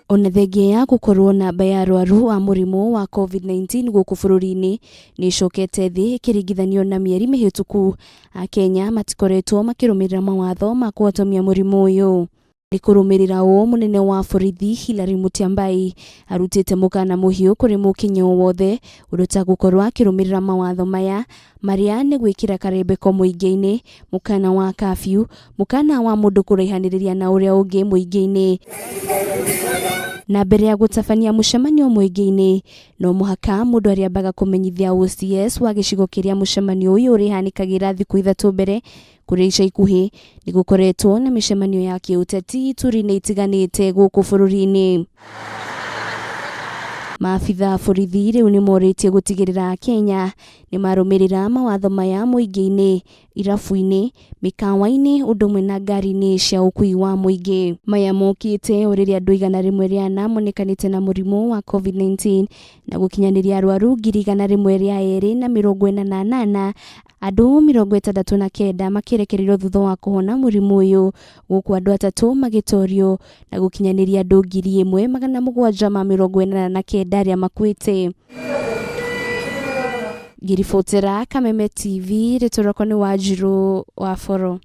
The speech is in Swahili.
Ona thengia ya gukorwo namba ya arwaru a murimu wa COVID-19 guku bururi-ini ni icokete thi ikiringithanio na mieri mihituku. Akenya matikoretwo makirumirira mawatho ma kuhotomia murimu uyu. Rikurumirira munene wa borithi Hilary Mutyambai arutite mukana muhiu kuri mukinyo wothe uruta gukorwo akirumirira mawatho maya maria ni gwikira karembeko muingi-ini, mukana wa curfew, mukana wa mundu kuraihaniriria na uria ungi muingi-ini. Na mbere ya gutabania mucemanio muingi-ini, no muhaka mundu ariambaga kumenyithia OCS wa gicigo kiria mucemanio uyu urihanikigira thiku ithatu mbere. Kuri ica ikuhi ni gukoretwo na micemanio ya kiuteti ituri-ini itiganite guku bururi-ini. Maabitha borithi riu ni moritie gutigirira Kenya ni marumirira mawatho maya muingi-ini, irabu-ini, mikawa-ini undumwe na ngari-ini cia ukui wa muingi. Maya mokite uriria andu 100 monekanite na murimu wa COVID-19 na gukinyaniria arwaru 1,248, andu 69 makirekererio thutha wa kuhona murimu uyu, guku andu 3 magitorio na gukinyaniria andu 1,749 aria makuite. Ngiribotera Kameme TV, ritoroko ni Wanjiru wa Foro.